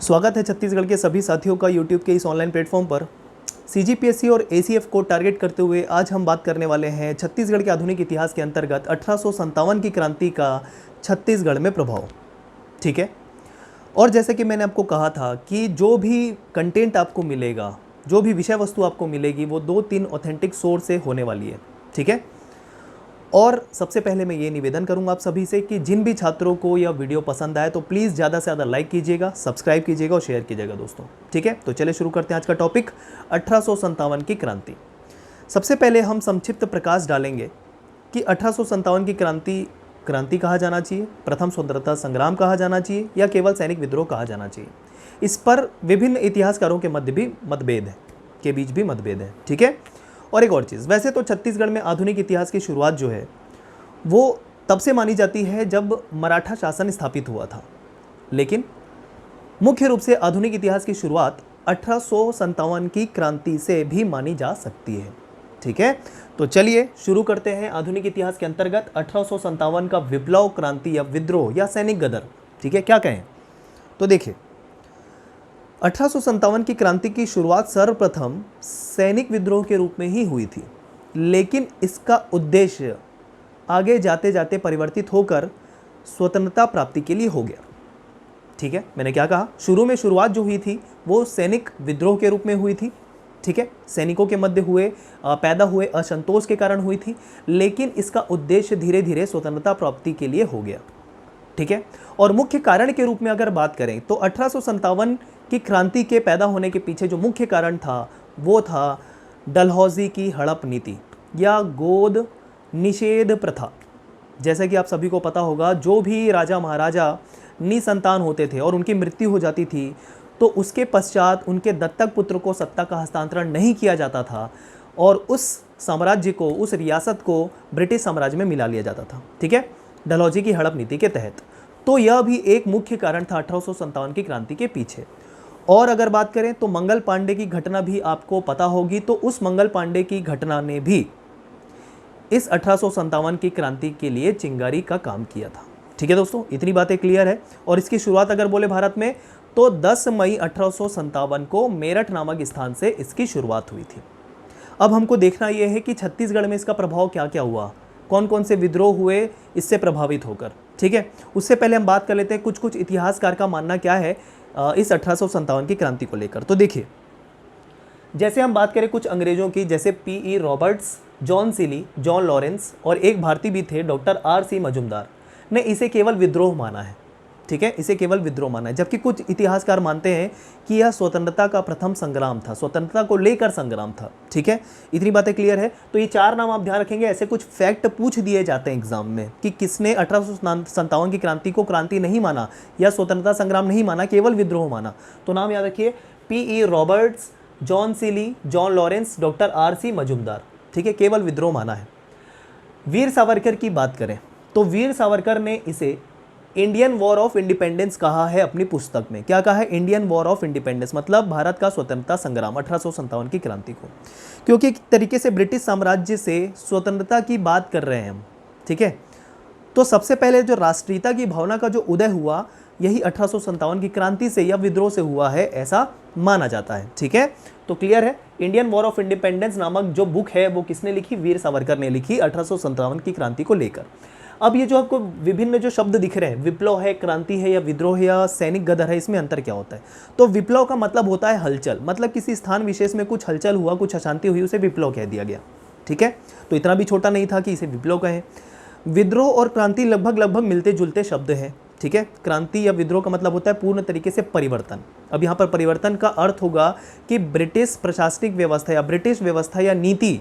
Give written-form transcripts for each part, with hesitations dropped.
स्वागत है छत्तीसगढ़ के सभी साथियों का यूट्यूब के इस ऑनलाइन प्लेटफॉर्म पर। सीजीपीएससी और एसीएफ को टारगेट करते हुए आज हम बात करने वाले हैं छत्तीसगढ़ के आधुनिक इतिहास के अंतर्गत 1857 की क्रांति का छत्तीसगढ़ में प्रभाव। ठीक है, और जैसे कि मैंने आपको कहा था कि जो भी कंटेंट आपको मिलेगा, जो भी विषय वस्तु आपको मिलेगी, वो 2-3 ऑथेंटिक सोर्स से होने वाली है। ठीक है, और सबसे पहले मैं ये निवेदन करूंगा आप सभी से कि जिन भी छात्रों को यह वीडियो पसंद आए तो प्लीज़ ज़्यादा से ज़्यादा लाइक कीजिएगा, सब्सक्राइब कीजिएगा और शेयर कीजिएगा दोस्तों। ठीक है, तो चलिए शुरू करते हैं आज का टॉपिक 1857 की क्रांति। सबसे पहले हम संक्षिप्त प्रकाश डालेंगे कि 1857 की क्रांति कहा जाना चाहिए, प्रथम स्वतंत्रता संग्राम कहा जाना चाहिए या केवल सैनिक विद्रोह कहा जाना चाहिए। इस पर विभिन्न इतिहासकारों के मध्य भी मतभेद है। ठीक है, और एक और चीज़, वैसे तो छत्तीसगढ़ में आधुनिक इतिहास की शुरुआत जो है वो तब से मानी जाती है जब मराठा शासन स्थापित हुआ था, लेकिन मुख्य रूप से आधुनिक इतिहास की शुरुआत 1857 की क्रांति से भी मानी जा सकती है। ठीक है, तो चलिए शुरू करते हैं आधुनिक इतिहास के अंतर्गत 1857 का विप्लव, क्रांति या विद्रोह या सैनिक गदर। ठीक है, क्या कहें, तो देखिए 1857 की क्रांति की शुरुआत सर्वप्रथम सैनिक विद्रोह के रूप में ही हुई थी, लेकिन इसका उद्देश्य आगे जाते जाते परिवर्तित होकर स्वतंत्रता प्राप्ति के लिए हो गया। ठीक है, मैंने क्या कहा, शुरुआत जो हुई थी वो सैनिक विद्रोह के रूप में हुई थी। ठीक है, सैनिकों के मध्य पैदा हुए असंतोष के कारण हुई थी, लेकिन इसका उद्देश्य धीरे धीरे स्वतंत्रता प्राप्ति के लिए हो गया। ठीक है, और मुख्य कारण के रूप में अगर बात करें तो 1857 की क्रांति के पैदा होने के पीछे जो मुख्य कारण था वो था डलहौजी की हड़प नीति या गोद निषेध प्रथा। जैसे कि आप सभी को पता होगा, जो भी राजा महाराजा निसंतान होते थे और उनकी मृत्यु हो जाती थी तो उसके पश्चात उनके दत्तक पुत्र को सत्ता का हस्तांतरण नहीं किया जाता था और उस साम्राज्य को, उस रियासत को ब्रिटिश साम्राज्य में मिला लिया जाता था। ठीक है, डलहौजी की हड़प नीति के तहत। तो यह भी एक मुख्य कारण था 1857 की क्रांति के पीछे। और अगर बात करें तो मंगल पांडे की घटना भी आपको पता होगी, तो उस मंगल पांडे की घटना ने भी इस 1857 की क्रांति के लिए चिंगारी का काम किया था। ठीक है दोस्तों, इतनी बातें क्लियर है। और इसकी शुरुआत अगर बोले भारत में तो 10 मई 1857 को मेरठ नामक स्थान से इसकी शुरुआत हुई थी। अब हमको देखना यह है कि छत्तीसगढ़ में इसका प्रभाव क्या क्या हुआ, कौन कौन से विद्रोह हुए इससे प्रभावित होकर। ठीक है, उससे पहले हम बात कर लेते हैं कुछ इतिहासकार का मानना क्या है इस 1857 की क्रांति को लेकर। तो देखिए, जैसे हम बात करें कुछ अंग्रेजों की, जैसे PE. Roberts, John Seeley, John Lawrence और एक भारतीय भी थे डॉक्टर R.C. मजुमदार ने इसे केवल विद्रोह माना है। ठीक है, इसे केवल विद्रोह माना है, जबकि कुछ इतिहासकार मानते हैं कि यह स्वतंत्रता का प्रथम संग्राम था, स्वतंत्रता को लेकर संग्राम था। ठीक है, इतनी बातें क्लियर है। तो ये 4 नाम आप ध्यान रखेंगे, ऐसे कुछ फैक्ट पूछ दिए जाते हैं एग्जाम में कि किसने 1857 की क्रांति को क्रांति नहीं माना या स्वतंत्रता संग्राम नहीं माना, केवल विद्रोह माना। तो नाम याद रखिए, P E. Roberts, John Seeley, John Lawrence, doctor R.C. Majumdar. ठीक है, केवल विद्रोह माना है। वीर सावरकर की बात करें तो वीर सावरकर ने इसे इंडियन वॉर ऑफ इंडिपेंडेंस कहा है अपनी पुस्तक में। क्या कहा है? इंडियन वॉर ऑफ इंडिपेंडेंस, मतलब भारत का स्वतंत्रता संग्राम 1857 की क्रांति को, क्योंकि एक तरीके से ब्रिटिश साम्राज्य से स्वतंत्रता की बात कर रहे हैं हम। ठीक है, तो सबसे पहले जो राष्ट्रीयता की भावना का जो उदय हुआ यही 1857 की क्रांति से या विद्रोह से हुआ है, ऐसा माना जाता है। ठीक है, तो क्लियर है। इंडियन वॉर ऑफ इंडिपेंडेंस नामक जो बुक है वो किसने लिखी? वीर सावरकर ने लिखी 1857 की क्रांति को लेकर। अब ये जो आपको विभिन्न जो शब्द दिख रहे हैं, विप्लव है, क्रांति है या विद्रोह या सैनिक गदर है, इसमें अंतर क्या होता है? तो विप्लव का मतलब होता है हलचल, मतलब किसी स्थान विशेष में कुछ हलचल हुआ, कुछ अशांति हुई, उसे विप्लव कह दिया गया। ठीक है, तो इतना भी छोटा नहीं था कि इसे विप्लव कहें। विद्रोह और क्रांति लगभग मिलते जुलते शब्द हैं। ठीक है, क्रांति या विद्रोह का मतलब होता है पूर्ण तरीके से परिवर्तन। अब यहाँ पर परिवर्तन का अर्थ होगा कि ब्रिटिश प्रशासनिक व्यवस्था या ब्रिटिश व्यवस्था या नीति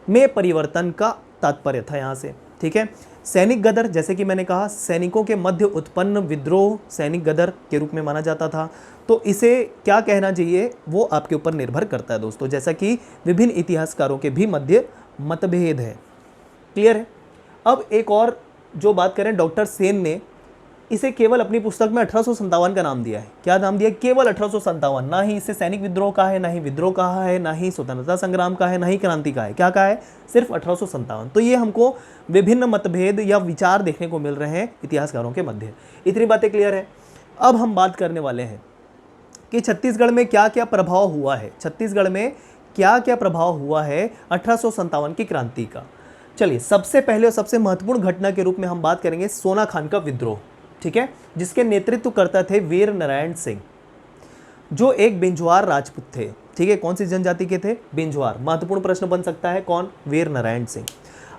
में परिवर्तन का तात्पर्य था यहाँ से। ठीक है, सैनिक गदर, जैसे कि मैंने कहा, सैनिकों के मध्य उत्पन्न विद्रोह सैनिक गदर के रूप में माना जाता था। तो इसे क्या कहना चाहिए वो आपके ऊपर निर्भर करता है दोस्तों, जैसा कि विभिन्न इतिहासकारों के भी मध्य मतभेद है। क्लियर है। अब एक और जो बात करें, डॉक्टर सेन ने इसे केवल अपनी पुस्तक में 1857 का नाम दिया है। क्या नाम दिया? केवल 1857। ना ही इसे सैनिक विद्रोह कहा है, ना ही विद्रोह कहा है, ना ही स्वतंत्रता संग्राम का है, ना ही क्रांति का है। क्या कहा है? सिर्फ 1857। तो ये हमको विभिन्न मतभेद या विचार देखने को मिल रहे हैं इतिहासकारों के मध्य। इतनी बातें क्लियर है। अब हम बात करने वाले हैं कि छत्तीसगढ़ में क्या क्या प्रभाव हुआ है, छत्तीसगढ़ में क्या क्या प्रभाव हुआ है 1857 की क्रांति का। चलिए, सबसे पहले और सबसे महत्वपूर्ण घटना के रूप में हम बात करेंगे सोना खान का विद्रोह, ठीक है, जिसके नेतृत्व करता थे वीर नारायण सिंह, जो एक बिंजवार राजपूत थे। ठीक है, कौन सी जनजाति के थे? बिंजवार। महत्वपूर्ण प्रश्न बन सकता है, कौन? वीर नारायण सिंह।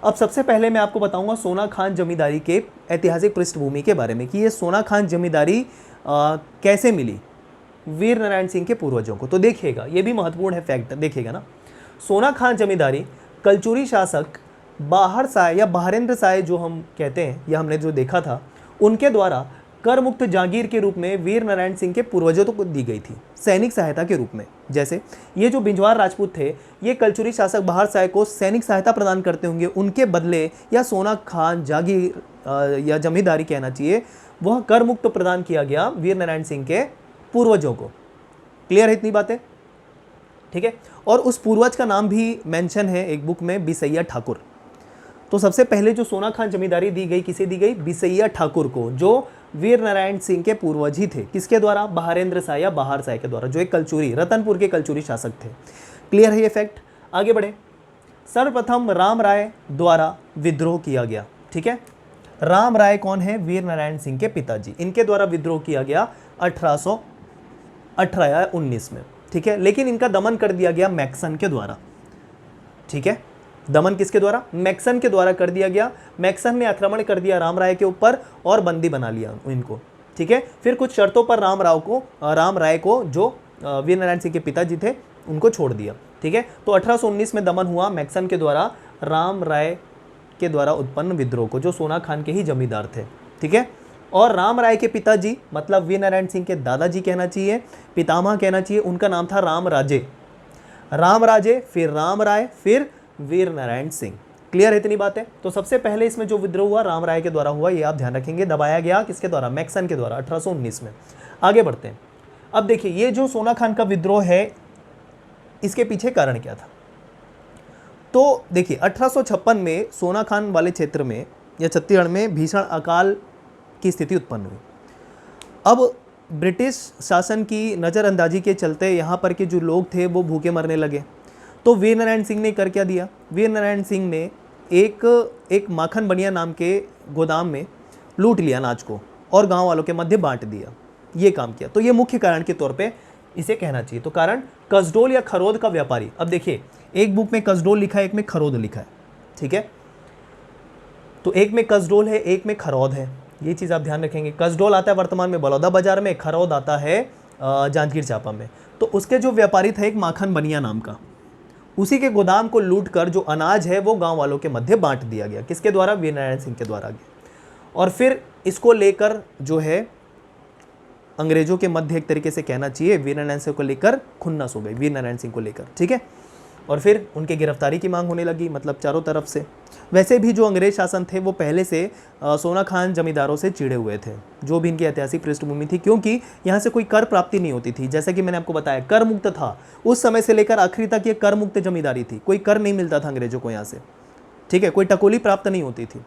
अब सबसे पहले मैं आपको बताऊंगा सोना खान जमींदारी के ऐतिहासिक पृष्ठभूमि के बारे में कि ये सोना खान जमींदारी कैसे मिली वीर नारायण सिंह के पूर्वजों को। तो देखिएगा, ये भी महत्वपूर्ण है फैक्ट, देखिएगा ना। सोना खान जमींदारी कलचुरी शासक बाहर साय या बहारेंद्र साय जो हम कहते हैं, या हमने जो देखा था, उनके द्वारा कर मुक्त जागीर के रूप में वीर नारायण सिंह के पूर्वजों को दी गई थी, सैनिक सहायता के रूप में। जैसे ये जो बिंजवार राजपूत थे, ये कलचुरी शासक बाहर साय को सैनिक सहायता प्रदान करते होंगे, उनके बदले या सोना खान जागीर या जमींदारी कहना चाहिए, वह कर मुक्त प्रदान किया गया वीर नारायण सिंह के पूर्वजों को। क्लियर है इतनी बातें? ठीक है, और उस पूर्वज का नाम भी मेंशन है एक बुक में, बिसैया ठाकुर। तो सबसे पहले जो सोना खान जमींदारी दी गई, किसे दी गई? बिसैया ठाकुर को, जो वीर नारायण सिंह के पूर्वज ही थे। किसके द्वारा? बहारेंद्र साय या बाहर साय के द्वारा, जो एक कलचुरी, रतनपुर के कलचुरी शासक थे। क्लियर है ये फैक्ट? आगे बढ़े। सर्वप्रथम राम राय द्वारा विद्रोह किया गया। ठीक है, राम राय कौन है? वीर नारायण सिंह के पिताजी। इनके द्वारा विद्रोह किया गया 1818 या 19 में। ठीक है, लेकिन इनका दमन कर दिया गया मैक्सन के द्वारा। ठीक है, दमन किसके द्वारा? मैक्सन के द्वारा कर दिया गया। मैक्सन ने आक्रमण कर दिया राम राय के ऊपर और बंदी बना लिया इनको। ठीक है, फिर कुछ शर्तों पर राम राय को जो वीर नारायण सिंह के पिताजी थे, उनको छोड़ दिया। ठीक है, तो 1819 में दमन हुआ मैक्सन के द्वारा राम राय के द्वारा उत्पन्न विद्रोह को, जो सोना खान के ही जमींदार थे। ठीक है, और राम राय के पिताजी मतलब वीर नारायण सिंह के दादाजी कहना चाहिए, पितामह कहना चाहिए, उनका नाम था राम राजे, फिर राम राय, फिर वीर नारायण सिंह। क्लियर है इतनी बातें? तो सबसे पहले इसमें जो विद्रोह हुआ राम राय के द्वारा हुआ, ये आप ध्यान रखेंगे। दबाया गया किसके द्वारा? मैक्सन के द्वारा, 1819 में। आगे बढ़ते हैं। अब देखिए, ये जो सोना खान का विद्रोह है, इसके पीछे कारण क्या था? तो देखिए, 1856 में सोना खान वाले क्षेत्र में या छत्तीसगढ़ में भीषण अकाल की स्थिति उत्पन्न हुई। अब ब्रिटिश शासन की नज़रअंदाजी के चलते यहाँ पर के जो लोग थे वो भूखे मरने लगे। तो वीर नारायण सिंह ने कर क्या दिया? वीर नारायण सिंह ने एक माखन बनिया नाम के गोदाम में लूट लिया अनाज को और गांव वालों के मध्य बांट दिया, ये काम किया। तो ये मुख्य कारण के तौर पे इसे कहना चाहिए। तो कारण कसडोल या खरोद का व्यापारी। अब देखिए, एक बुक में कसडोल लिखा है, एक में खरोद लिखा है। ठीक है, तो एक में कसडोल है, एक में खरौद है, ये चीज़ आप ध्यान रखेंगे। कसडोल आता है वर्तमान में बलौदा बाजार में, खरौद आता है जांजगीर चांपा में। तो उसके जो व्यापारी था एक माखन बनिया नाम का, उसी के गोदाम को लूट कर जो अनाज है वो गांव वालों के मध्य बांट दिया गया। किसके द्वारा? वीर नारायण सिंह के द्वारा गया। और फिर इसको लेकर जो है अंग्रेजों के मध्य एक तरीके से कहना चाहिए वीर नारायण सिंह को लेकर खुन्नस हो गई, वीर नारायण सिंह को लेकर। ठीक है, और फिर उनके गिरफ्तारी की मांग होने लगी, मतलब चारों तरफ से। वैसे भी जो अंग्रेज शासन थे वो पहले से सोना खान जमींदारों से चिड़े हुए थे, जो भी इनकी ऐतिहासिक पृष्ठभूमि थी, क्योंकि यहाँ से कोई कर प्राप्ति नहीं होती थी। जैसा कि मैंने आपको बताया, कर मुक्त था उस समय से लेकर आखिरी तक, ये कर मुक्त जमींदारी थी, कोई कर नहीं मिलता था अंग्रेजों को यहाँ से। ठीक है, कोई टकोली प्राप्त नहीं होती थी।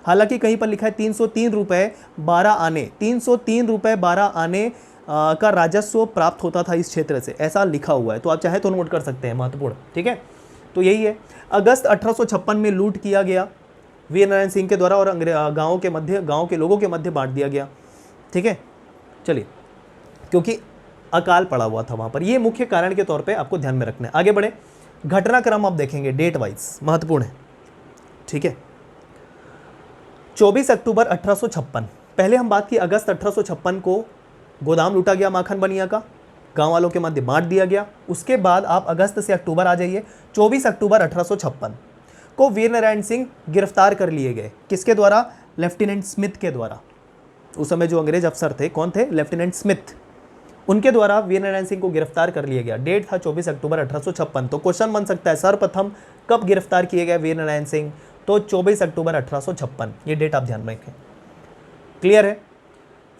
हालांकि कहीं पर लिखा है 303 रुपये 12 आने, 303 रुपये 12 आने का राजस्व प्राप्त होता था इस क्षेत्र से, ऐसा लिखा हुआ है। तो आप चाहे तो नोट कर सकते हैं, महत्वपूर्ण। ठीक है, तो यही है। अगस्त 1856 में लूट किया गया वीर नारायण सिंह के द्वारा और गांव के लोगों के मध्य बांट दिया गया। ठीक है, चलिए, क्योंकि अकाल पड़ा हुआ था वहां पर, ये मुख्य कारण के तौर पे आपको ध्यान में रखना है। आगे बढ़े। घटनाक्रम आप देखेंगे डेट वाइज, महत्वपूर्ण है। ठीक है, 24 अक्टूबर 1856, पहले हम बात की अगस्त 1856 को गोदाम लूटा गया माखन बनिया का, गांव वालों के मध्य बांट दिया गया। उसके बाद आप अगस्त से अक्टूबर आ जाइए। 24 अक्टूबर 1856 को वीर नारायण सिंह गिरफ्तार कर लिए गए। किसके द्वारा? लेफ्टिनेंट स्मिथ के द्वारा। उस समय जो अंग्रेज अफसर थे, कौन थे? Lieutenant Smith. उनके द्वारा वीर नारायण सिंह को गिरफ्तार कर लिया गया। डेट था 24 अक्टूबर 1856। तो क्वेश्चन बन सकता है, सर्वप्रथम कब गिरफ्तार किए गए वीर नारायण सिंह? तो 24 अक्टूबर 1856, ये डेट आप ध्यान में रखें। क्लियर है?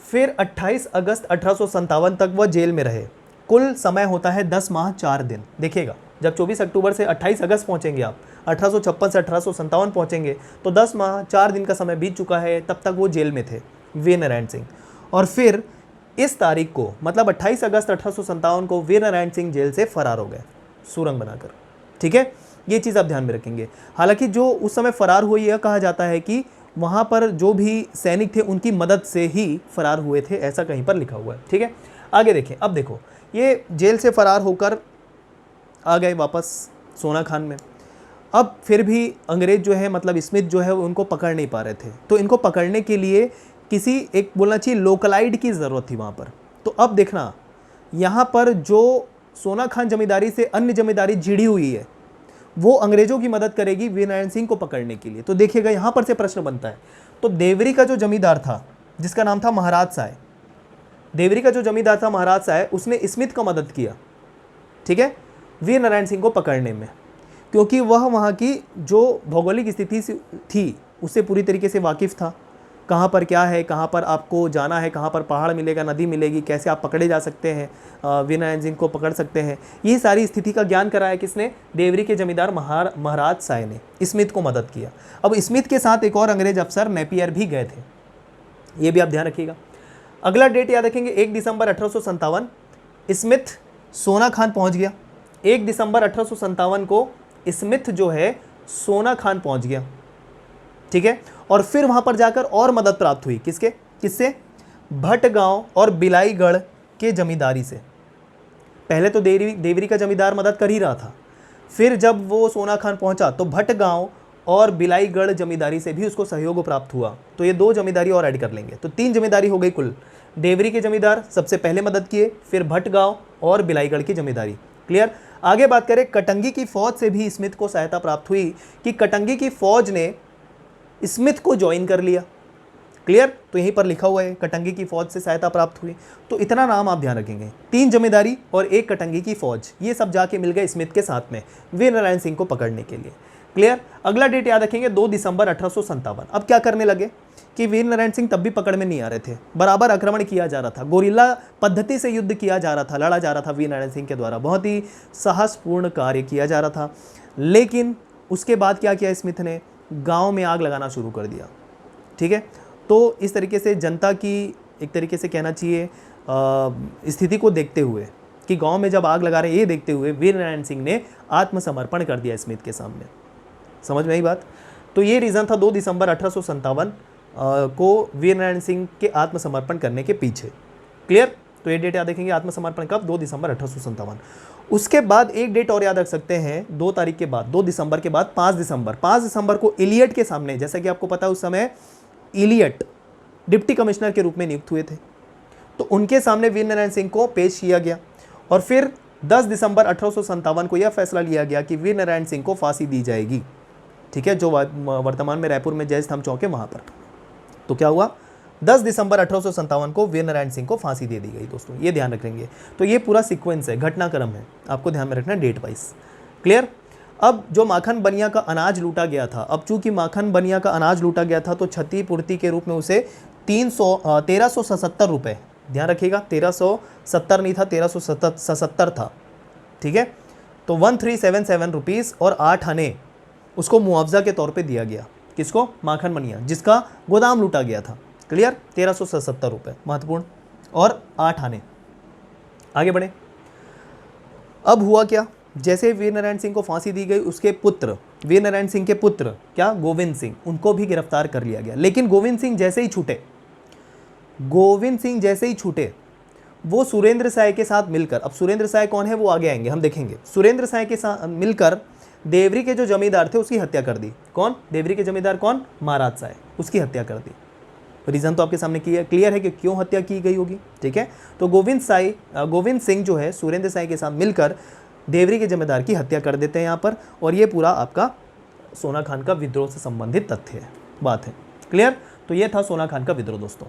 फिर 28 अगस्त 1857 तक वह जेल में रहे। कुल समय होता है 10 माह 4 दिन। देखिएगा, जब 24 अक्टूबर से 28 अगस्त पहुंचेंगे आप, 1856 से 1857 पहुंचेंगे, तो 10 माह 4 दिन का समय बीत चुका है। तब तक वो जेल में थे वीर नारायण सिंह। और फिर इस तारीख को मतलब 28 अगस्त 1857 को वीर नारायण सिंह जेल से फरार हो गए सुरंग बनाकर। ठीक है, ये चीज़ आप ध्यान में रखेंगे। हालांकि जो उस समय फरार हुए यह कहा जाता है कि वहाँ पर जो भी सैनिक थे उनकी मदद से ही फरार हुए थे, ऐसा कहीं पर लिखा हुआ है। ठीक है, आगे देखें। अब देखो, ये जेल से फरार होकर आ गए वापस सोना खान में। अब फिर भी अंग्रेज जो है मतलब स्मिथ जो है उनको पकड़ नहीं पा रहे थे, तो इनको पकड़ने के लिए किसी एक बोलना चाहिए लोकलाइड की ज़रूरत थी वहाँ पर। तो अब देखना, यहाँ पर जो सोना खान जमींदारी से अन्य जमींदारी जुड़ी हुई है वो अंग्रेजों की मदद करेगी वीर नारायण सिंह को पकड़ने के लिए। तो देखिएगा यहाँ पर से प्रश्न बनता है। तो देवरी का जो जमींदार था जिसका नाम था महाराज साय, देवरी का जो जमींदार था महाराज साय, उसने स्मिथ का मदद किया, ठीक है, वीर नारायण सिंह को पकड़ने में, क्योंकि वह वहाँ की जो भौगोलिक स्थिति थी उससे पूरी तरीके से वाकिफ़ था। कहाँ पर क्या है, कहाँ पर आपको जाना है, कहाँ पर पहाड़ मिलेगा, नदी मिलेगी, कैसे आप पकड़े जा सकते हैं, वीर नारायण सिंह को पकड़ सकते हैं, ये सारी स्थिति का ज्ञान कराया किसने? देवरी के जमींदार महाराज साय ने स्मिथ को मदद किया। अब स्मिथ के साथ एक और अंग्रेज अफसर नेपियर भी गए थे, ये भी आप ध्यान रखिएगा। अगला डेट याद रखेंगे, 1 दिसंबर 1857 स्मिथ सोना खान पहुँच गया। 1 दिसंबर 1857 को स्मिथ जो है सोना खान पहुँच गया, ठीक है। और फिर वहाँ पर जाकर और मदद प्राप्त हुई किससे? भटगांव और बिलाईगढ़ के जमींदारी से। पहले तो देवरी का जमींदार मदद कर ही रहा था, फिर जब वो सोना खान पहुंचा तो भटगांव और बिलाईगढ़ जमींदारी से भी उसको सहयोग प्राप्त हुआ। तो ये 2 जमींदारी और ऐड कर लेंगे तो 3 जमींदारी हो गई कुल। देवरी के जमींदार सबसे पहले मदद किए, फिर भटगांव और बिलाईगढ़ की जमींदारी। क्लियर। आगे बात करें, कटंगी की फौज से भी स्मिथ को सहायता प्राप्त हुई कि कटंगी की फौज ने स्मिथ को ज्वाइन कर लिया। क्लियर। तो यहीं पर लिखा हुआ है कटंगी की फौज से सहायता प्राप्त हुई। तो इतना नाम आप ध्यान रखेंगे, 3 जमींदारी और 1 कटंगी की फौज, ये सब जाके मिल गए स्मिथ के साथ में वीर नारायण सिंह को पकड़ने के लिए। क्लियर। अगला डेट याद रखेंगे 2 दिसंबर 1857। अब क्या करने लगे कि वीर नारायण सिंह तब भी पकड़ में नहीं आ रहे थे, बराबर आक्रमण किया जा रहा था, गोरिल्ला पद्धति से युद्ध किया जा रहा था, लड़ा जा रहा था वीर नारायण सिंह के द्वारा, बहुत ही साहसपूर्ण कार्य किया जा रहा था। लेकिन उसके बाद क्या किया स्मिथ ने? गांव में आग लगाना शुरू कर दिया, ठीक है। तो इस तरीके से जनता की एक तरीके से कहना चाहिए स्थिति को देखते हुए कि गांव में जब आग लगा रहे, ये देखते हुए वीर नारायण सिंह ने आत्मसमर्पण कर दिया स्मिथ के सामने। समझ में आई बात? तो ये रीज़न था 2 दिसंबर 1857 को वीर नारायण सिंह के आत्मसमर्पण करने के पीछे। क्लियर। तो ये डेट याद रखेंगे, आत्मसमर्पण कब? 2 दिसंबर 1857। उसके बाद एक डेट और याद रख सकते हैं, 2 तारीख के बाद, 2 दिसंबर के बाद 5 दिसंबर। 5 दिसंबर को इलियट के सामने, जैसा कि आपको पता है उस समय इलियट डिप्टी कमिश्नर के रूप में नियुक्त हुए थे, तो उनके सामने वीर नारायण सिंह को पेश किया गया। और फिर 10 दिसंबर 1857 को यह फैसला लिया गया कि वीर नारायण सिंह को फांसी दी जाएगी, ठीक है, जो वर्तमान में रायपुर में जय स्तंभ चौक है वहाँ पर। तो क्या हुआ? 10 दिसंबर 1857 को वीर नारायण सिंह को फांसी दे दी गई। दोस्तों ये ध्यान रखेंगे। तो ये पूरा सीक्वेंस है, घटनाक्रम है, आपको ध्यान में रखना डेट वाइज। क्लियर। अब जो माखन बनिया का अनाज लूटा गया था, अब चूंकि माखन बनिया का अनाज लूटा गया था तो क्षतिपूर्ति के रूप में उसे 1377 रुपये, ध्यान रखिएगा 1370 नहीं था, 1377 था, ठीक है। तो 1377 रुपीज़ और 8 आने उसको मुआवजा के तौर पे दिया गया। किसको? माखन बनिया, जिसका गोदाम लूटा गया था। क्लियर। 1377 रुपये, महत्वपूर्ण, और 8 आने। आगे बढ़े। अब हुआ क्या? जैसे वीर नारायण सिंह को फांसी दी गई, उसके पुत्र, वीर नारायण सिंह के पुत्र क्या, गोविंद सिंह, उनको भी गिरफ्तार कर लिया गया। लेकिन गोविंद सिंह जैसे ही छूटे वो सुरेंद्र साय के साथ मिलकर, अब सुरेंद्र साय कौन है वो आगे आएंगे, हम देखेंगे। सुरेंद्र साय के साथ मिलकर देवरी के जो जमींदार थे उसकी हत्या कर दी। कौन? देवरी के जमींदार कौन? महाराज साय, उसकी हत्या कर दी। रीज़न तो आपके सामने क्लियर है कि क्यों हत्या की गई होगी, ठीक है। तो गोविंद सिंह जो है सुरेंद्र साय के साथ मिलकर देवरी के जमींदार की हत्या कर देते हैं यहाँ पर, और ये पूरा आपका सोना खान का विद्रोह से संबंधित तथ्य है, बात है। क्लियर। तो ये था सोना खान का विद्रोह दोस्तों।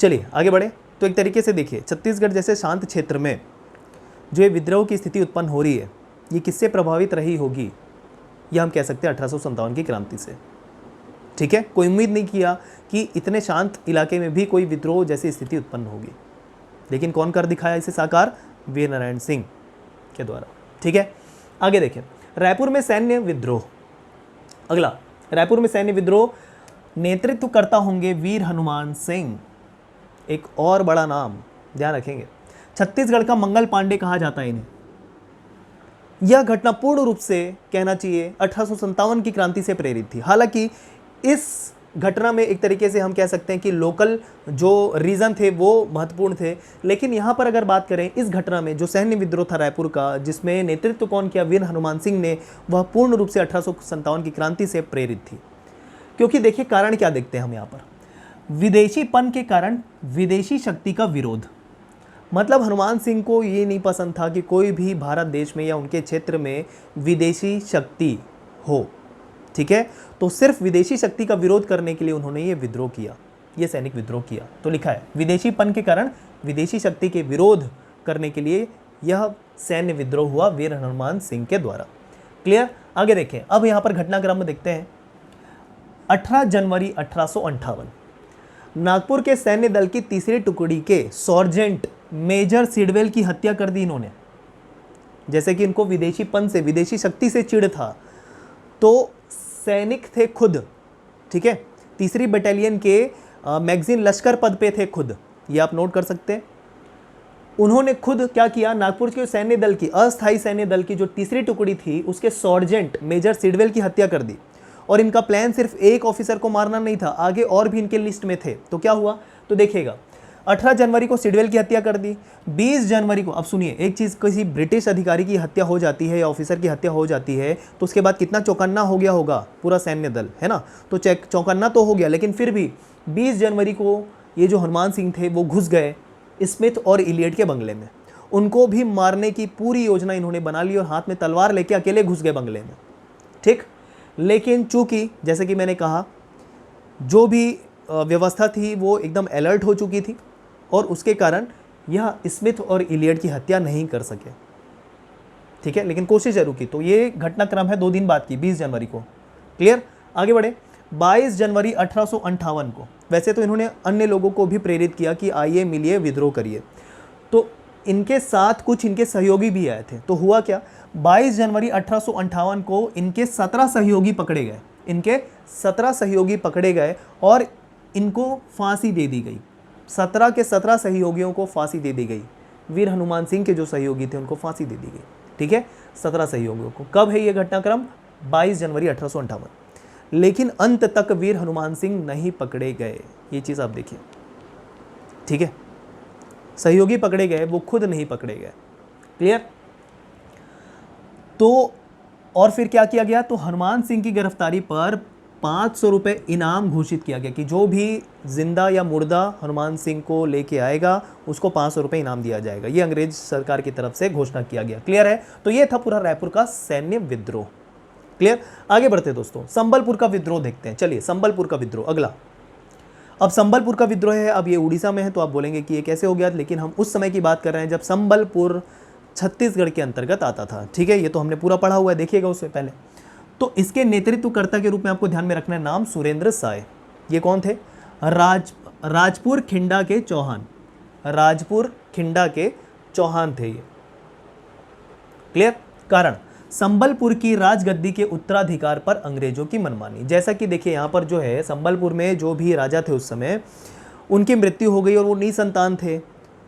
चलिए आगे बढ़े। तो एक तरीके से देखिए, छत्तीसगढ़ जैसे शांत क्षेत्र में जो ये विद्रोह की स्थिति उत्पन्न हो रही है, ये किससे प्रभावित रही होगी? यह हम कह सकते हैं 1857 की क्रांति से, ठीक है। कोई उम्मीद नहीं किया कि इतने शांत इलाके में भी कोई विद्रोह जैसी स्थिति उत्पन्न होगी, लेकिन कौन कर दिखाया इसे साकार? वीर नारायण सिंह के द्वारा, ठीक है। आगे देखें, रायपुर में सैन्य विद्रोह। अगला, रायपुर में सैन्य विद्रोह नेतृत्व करता होंगे वीर हनुमान सिंह। एक और बड़ा नाम ध्यान रखेंगे, छत्तीसगढ़ का मंगल पांडे कहा जाता है इन्हें। यह घटना पूर्ण रूप से कहना चाहिए 1857 की क्रांति से प्रेरित थी। हालांकि इस घटना में एक तरीके से हम कह सकते हैं कि लोकल जो रीज़न थे वो महत्वपूर्ण थे, लेकिन यहाँ पर अगर बात करें इस घटना में जो सैन्य विद्रोह था रायपुर का, जिसमें नेतृत्व कौन किया, वीर हनुमान सिंह ने, वह पूर्ण रूप से 1857 की क्रांति से प्रेरित थी। क्योंकि देखिए कारण क्या देखते हैं हम यहाँ पर, विदेशीपन के कारण विदेशी शक्ति का विरोध। मतलब हनुमान सिंह को ये नहीं पसंद था कि कोई भी भारत देश में या उनके क्षेत्र में विदेशी शक्ति हो, ठीक है। तो सिर्फ विदेशी शक्ति का विरोध करने के लिए उन्होंने ये विद्रोह किया, ये सैनिक विद्रोह किया। तो लिखा है विदेशीपन के कारण विदेशी शक्ति के विरोध करने के लिए यह सैन्य विद्रोह हुआ वीर हनुमान सिंह के द्वारा। क्लियर। आगे देखें, अब यहाँ पर घटनाक्रम में देखते हैं। 18 जनवरी 1858 नागपुर के सैन्य दल की तीसरी टुकड़ी के सार्जेंट मेजर सिडवेल की हत्या कर दी इन्होंने। जैसे कि इनको विदेशीपन से, विदेशी शक्ति से चिढ़ था, तो सैनिक थे खुद, ठीक है, तीसरी बटालियन के मैगजीन लश्कर पद पे थे खुद, ये आप नोट कर सकते हैं। उन्होंने खुद क्या किया, नागपुर के सैन्य दल की, अस्थायी सैन्य दल की जो तीसरी टुकड़ी थी उसके सार्जेंट मेजर सिडवेल की हत्या कर दी। और इनका प्लान सिर्फ एक ऑफिसर को मारना नहीं था, आगे और भी इनके लिस्ट में थे। तो क्या हुआ, तो देखिएगा 18 जनवरी को सिडवेल की हत्या कर दी। 20 जनवरी को, अब सुनिए एक चीज़, किसी ब्रिटिश अधिकारी की हत्या हो जाती है या ऑफिसर की हत्या हो जाती है तो उसके बाद कितना चौकन्ना हो गया होगा पूरा सैन्य दल, है ना। तो चौकन्ना तो हो गया, लेकिन फिर भी 20 जनवरी को ये जो हनुमान सिंह थे वो घुस गए स्मिथ और इलियट के बंगले में। उनको भी मारने की पूरी योजना इन्होंने बना ली और हाथ में तलवार लेके अकेले घुस गए बंगले में, ठीक। लेकिन चूंकि जैसे कि मैंने कहा जो भी व्यवस्था थी वो एकदम अलर्ट हो चुकी थी और उसके कारण यह स्मिथ और इलियट की हत्या नहीं कर सके, ठीक है, लेकिन कोशिश जरूर की। तो ये घटनाक्रम है 2 दिन बाद की, 20 जनवरी को। क्लियर। आगे बढ़े। 22 जनवरी 1858 को, वैसे तो इन्होंने अन्य लोगों को भी प्रेरित किया कि आइए मिलिए विद्रोह करिए, तो इनके साथ कुछ इनके सहयोगी भी आए थे। तो हुआ क्या, 22 जनवरी 1858 को इनके 17 सहयोगी पकड़े गए, इनके 17 सहयोगी पकड़े गए और इनको फांसी दे दी गई। 17 के 17 सहयोगियों को फांसी दे दी गई। वीर हनुमान सिंह के जो सहयोगी थे उनको फांसी दे दी गई, ठीक है, 17 सहयोगियों को। कब है ये घटनाक्रम, 22 जनवरी 1858। लेकिन अंत तक वीर हनुमान सिंह नहीं पकड़े गए, ये चीज़ आप देखिए, ठीक है। सहयोगी पकड़े गए, वो खुद नहीं पकड़े गए। क्लियर। तो और फिर क्या किया गया, तो हनुमान सिंह की गिरफ्तारी पर 500 रुपये इनाम घोषित किया गया कि जो भी जिंदा या मुर्दा हनुमान सिंह को लेके आएगा उसको 500 रुपये इनाम दिया जाएगा। ये अंग्रेज सरकार की तरफ से घोषणा किया गया। क्लियर है। तो ये था पूरा रायपुर का सैन्य विद्रोह। क्लियर। आगे बढ़ते दोस्तों, संबलपुर का विद्रोह देखते हैं। चलिए संबलपुर का विद्रोह अगला। अब संबलपुर का विद्रोह है, अब ये उड़ीसा में है, तो आप बोलेंगे कि ये कैसे हो गया, लेकिन हम उस समय की बात कर रहे हैं जब संबलपुर छत्तीसगढ़ के अंतर्गत आता था, ठीक है। ये तो हमने पूरा पढ़ा हुआ है, देखिएगा उससे पहले। तो इसके नेतृत्वकर्ता के रूप में आपको ध्यान में रखना है नाम सुरेंद्र साय। ये कौन थे, राजपुर खिंडा के चौहान, राजपुर खिंडा के चौहान थे ये। क्लियर। कारण, संबलपुर की राजगद्दी के उत्तराधिकार पर अंग्रेजों की मनमानी। जैसा कि देखिए यहाँ पर जो है, संबलपुर में जो भी राजा थे उस समय उनकी मृत्यु हो गई और वो निसंतान थे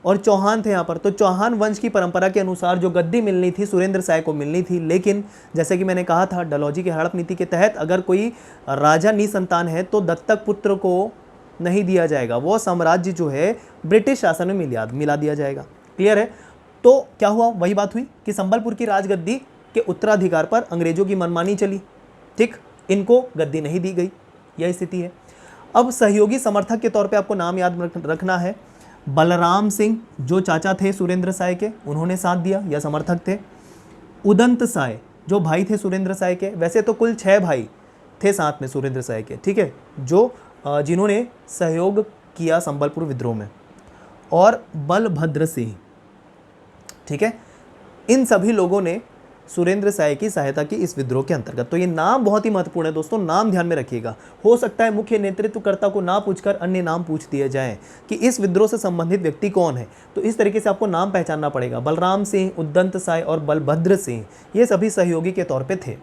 और चौहान थे यहाँ पर। तो चौहान वंश की परंपरा के अनुसार जो गद्दी मिलनी थी सुरेंद्र साय को मिलनी थी, लेकिन जैसे कि मैंने कहा था डलहौजी की हड़प नीति के तहत अगर कोई राजा निसंतान है तो दत्तक पुत्र को नहीं दिया जाएगा, वो साम्राज्य जो है ब्रिटिश शासन में मिला दिया जाएगा। क्लियर है। तो क्या हुआ, वही बात हुई कि संबलपुर की राजगद्दी के उत्तराधिकार पर अंग्रेजों की मनमानी चली, ठीक, इनको गद्दी नहीं दी गई, यह स्थिति है। अब सहयोगी समर्थक के तौर पे आपको नाम याद रखना है, बलराम सिंह जो चाचा थे सुरेंद्र साय के, उन्होंने साथ दिया या समर्थक थे। उदंत साय जो भाई थे सुरेंद्र साय के, वैसे तो कुल 6 भाई थे साथ में सुरेंद्र साय के, ठीक है, जो जिन्होंने सहयोग किया संबलपुर विद्रोह में, और बलभद्र सिंह, ठीक है, इन सभी लोगों ने सुरेंद्र साय की सहायता की इस विद्रोह के अंतर्गत। तो ये नाम बहुत ही महत्वपूर्ण है दोस्तों, नाम ध्यान में रखिएगा। हो सकता है मुख्य नेतृत्वकर्ता को ना पूछकर अन्य नाम पूछ दिए जाएं कि इस विद्रोह से संबंधित व्यक्ति कौन है, तो इस तरीके से आपको नाम पहचानना पड़ेगा। बलराम सिंह, उदंत साय और बलभद्र सिंह, ये सभी सहयोगी के तौर पर थे।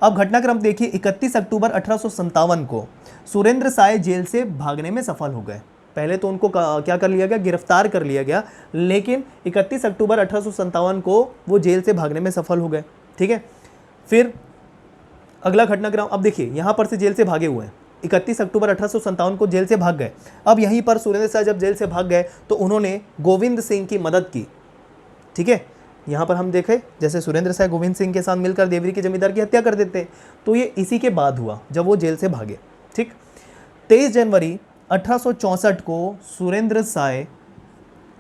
अब घटनाक्रम देखिए, 31 अक्टूबर 1857 को सुरेंद्र साय जेल से भागने में सफल हो गए। पहले तो उनको क्या कर लिया गया, गिरफ्तार कर लिया गया, लेकिन 31 अक्टूबर 1857 को वो जेल से भागने में सफल हो गए। ठीक है, फिर अगला घटनाक्रम, अब देखिए यहाँ पर से जेल से भागे हुए हैं, 31 अक्टूबर 1857 को जेल से भाग गए। अब यहीं पर सुरेंद्र शाह जब जेल से भाग गए तो उन्होंने गोविंद सिंह की मदद की। ठीक है, यहाँ पर हम देखें जैसे सुरेंद्र शाह गोविंद सिंह के साथ मिलकर देवरी के जमींदार की हत्या कर देते हैं, तो ये इसी के बाद हुआ जब वो जेल से भागे। ठीक, 23 जनवरी 1864 को सुरेंद्र शाह,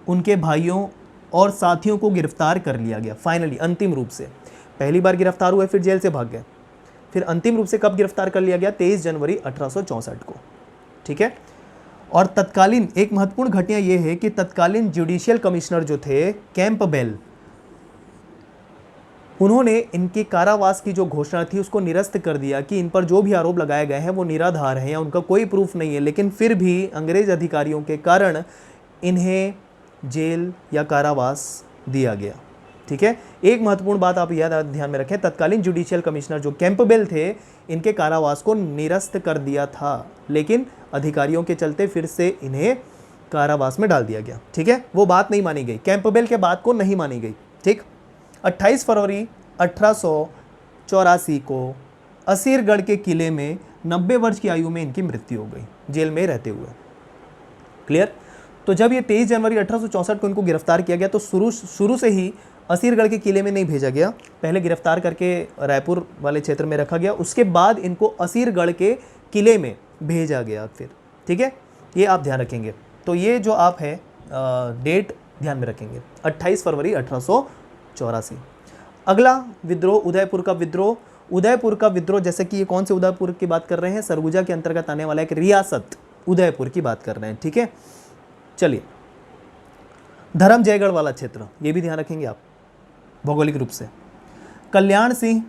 उनके भाइयों और साथियों को गिरफ्तार कर लिया गया फाइनली, अंतिम रूप से। पहली बार गिरफ्तार हुए, फिर जेल से भाग गए, फिर अंतिम रूप से कब गिरफ्तार कर लिया गया, 23 जनवरी 1864 को। ठीक है, और तत्कालीन एक महत्वपूर्ण घटना यह है कि तत्कालीन जुडिशियल कमिश्नर जो थे कैंपबेल, उन्होंने इनके कारावास की जो घोषणा थी उसको निरस्त कर दिया कि इन पर जो भी आरोप लगाए गए हैं वो निराधार हैं या उनका कोई प्रूफ नहीं है, लेकिन फिर भी अंग्रेज अधिकारियों के कारण इन्हें जेल या कारावास दिया गया। ठीक है, एक महत्वपूर्ण बात आप याद ध्यान में रखें, तत्कालीन जुडिशियल कमिश्नर जो कैंपबेल थे, इनके कारावास को निरस्त कर दिया था, लेकिन अधिकारियों के चलते फिर से इन्हें कारावास में डाल दिया गया। ठीक है, वो बात नहीं मानी गई, कैंपबेल के बात को नहीं मानी गई। ठीक, 28 फरवरी 1884 को असीरगढ़ के किले में 90 वर्ष की आयु में इनकी मृत्यु हो गई, जेल में रहते हुए। क्लियर? तो जब ये 23 जनवरी 1864 को इनको गिरफ्तार किया गया तो शुरू से ही असीरगढ़ के किले में नहीं भेजा गया, पहले गिरफ्तार करके रायपुर वाले क्षेत्र में रखा गया, उसके बाद इनको असीरगढ़ के किले में भेजा गया फिर। ठीक है, ये आप ध्यान रखेंगे। तो ये जो आप है डेट ध्यान में रखेंगे, 28 फरवरी 1884। अगला विद्रोह, उदयपुर का विद्रोह। उदयपुर का विद्रोह, जैसे कि ये कौन से उदयपुर की बात कर रहे हैं, सरगुजा के अंतर्गत आने वाला एक रियासत उदयपुर की बात कर रहे हैं। ठीक है, चलिए, धर्म जयगढ़ वाला क्षेत्र, ये भी ध्यान रखेंगे आप भौगोलिक रूप से। कल्याण सिंह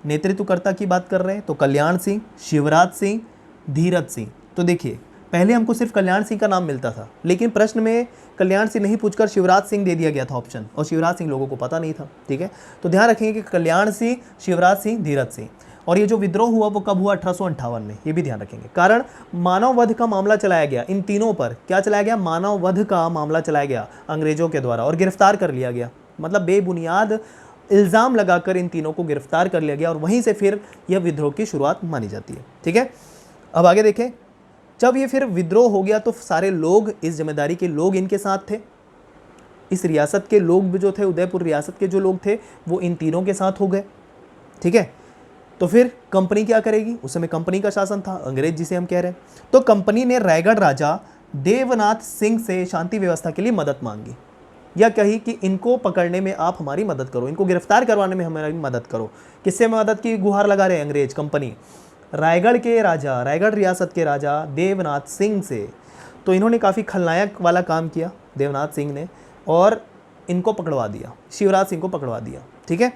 नेतृत्वकर्ता की बात कर रहे हैं, तो कल्याण सिंह, शिवराज सिंह, धीरज सिंह। तो देखिए, पहले हमको सिर्फ कल्याण सिंह का नाम मिलता था, लेकिन प्रश्न में कल्याण सिंह नहीं पूछकर शिवराज सिंह दे दिया गया था ऑप्शन, और शिवराज सिंह लोगों को पता नहीं था। ठीक है, तो ध्यान रखेंगे कि कल्याण सिंह, शिवराज सिंह, धीरज सिंह। और ये जो विद्रोह हुआ वो कब हुआ, 1858 में, ये भी ध्यान रखेंगे। कारण मानव वध का मामला चलाया गया इन तीनों पर, क्या चलाया गया, मानव वध का मामला चलाया गया अंग्रेजों के द्वारा और गिरफ्तार कर लिया गया, मतलब बेबुनियाद इल्ज़ाम लगाकर इन तीनों को गिरफ्तार कर लिया गया, और वहीं से फिर यह विद्रोह की शुरुआत मानी जाती है। ठीक है, अब आगे देखें, जब ये फिर विद्रोह हो गया तो सारे लोग, इस जमींदारी के लोग इनके साथ थे, इस रियासत के लोग भी जो थे, उदयपुर रियासत के जो लोग थे वो इन तीनों के साथ हो गए। ठीक है, तो फिर कंपनी क्या करेगी, उस समय कंपनी का शासन था, अंग्रेज जिसे हम कह रहे हैं। तो कंपनी ने रायगढ़ राजा देवनाथ सिंह से शांति व्यवस्था के लिए मदद मांगी, या कही कि इनको पकड़ने में आप हमारी मदद करो, इनको गिरफ्तार करवाने में हमारी मदद करो। किससे मदद की गुहार लगा रहे अंग्रेज, कंपनी, रायगढ़ के राजा, रायगढ़ रियासत के राजा देवनाथ सिंह से। तो इन्होंने काफ़ी खलनायक वाला काम किया देवनाथ सिंह ने, और इनको पकड़वा दिया, शिवराज सिंह को पकड़वा दिया। ठीक है,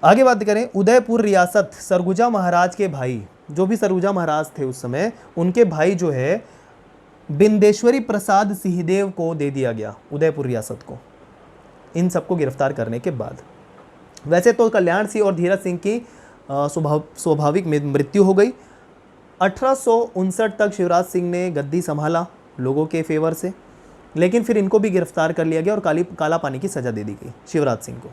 आगे बात करें, उदयपुर रियासत सरगुजा महाराज के भाई, जो भी सरगुजा महाराज थे उस समय, उनके भाई जो है बिंदेश्वरी प्रसाद सिंहदेव को दे दिया गया उदयपुर रियासत को, इन सबको गिरफ्तार करने के बाद। वैसे तो कल्याण सिंह और धीरज सिंह की स्वाभाविक मृत्यु हो गई। 1859 तक शिवराज सिंह ने गद्दी संभाला लोगों के फेवर से, लेकिन फिर इनको भी गिरफ्तार कर लिया गया और काला पानी की सज़ा दे दी गई शिवराज सिंह को।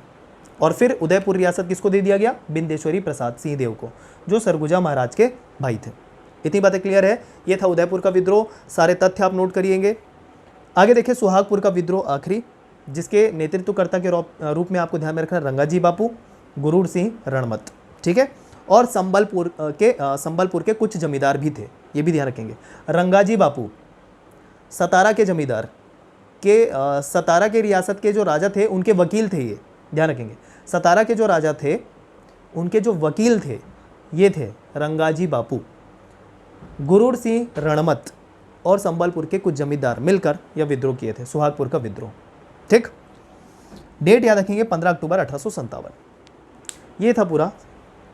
और फिर उदयपुर रियासत किसको दे दिया गया, बिंदेश्वरी प्रसाद सिंहदेव को, जो सरगुजा महाराज के भाई थे। इतनी बातें क्लियर है। ये था उदयपुर का विद्रोह, सारे तथ्य आप नोट करिएंगे। आगे देखिए सुहागपुर का विद्रोह आखिरी, जिसके नेतृत्वकर्ता के रूप में आपको ध्यान में रखना रंगाजी बापू, गुरूर सिंह रणमत। ठीक है, और संबलपुर के कुछ जमींदार भी थे, ये भी ध्यान रखेंगे। रंगाजी बापू सतारा के जमींदार के, सतारा के रियासत के जो राजा थे उनके वकील थे, ये ध्यान रखेंगे। सतारा के जो राजा थे उनके जो वकील थे ये थे रंगाजी बापू, गुरूर सिंह रणमत और संबलपुर के कुछ जमींदार मिलकर यह विद्रोह किए थे, सुहागपुर का विद्रोह। ठीक, डेट याद रखेंगे 15 अक्टूबर 1857। ये था पूरा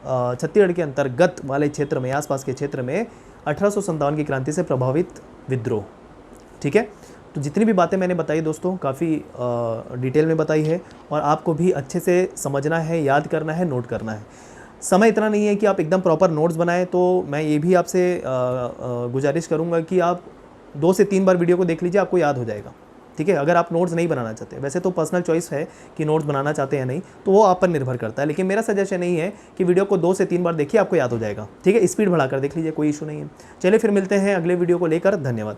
छत्तीसगढ़ के अंतर्गत वाले क्षेत्र में, आसपास के क्षेत्र में 1857 की क्रांति से प्रभावित विद्रोह। ठीक है, तो जितनी भी बातें मैंने बताई दोस्तों काफ़ी डिटेल में बताई है, और आपको भी अच्छे से समझना है, याद करना है, नोट करना है। समय इतना नहीं है कि आप एकदम प्रॉपर नोट्स बनाएं, तो मैं ये भी आपसे गुजारिश करूंगा कि आप 2 से 3 बार वीडियो को देख लीजिए, आपको याद हो जाएगा। ठीक है, अगर आप नोट्स नहीं बनाना चाहते, वैसे तो पर्सनल चॉइस है कि नोट्स बनाना चाहते हैं नहीं, तो वो आप पर निर्भर करता है, लेकिन मेरा सजेशन नहीं है कि वीडियो को 2 से 3 बार देखिए, आपको याद हो जाएगा। ठीक है, स्पीड बढ़ाकर देख लीजिए, कोई इशू नहीं है। चलिए फिर मिलते हैं अगले वीडियो को लेकर। धन्यवाद।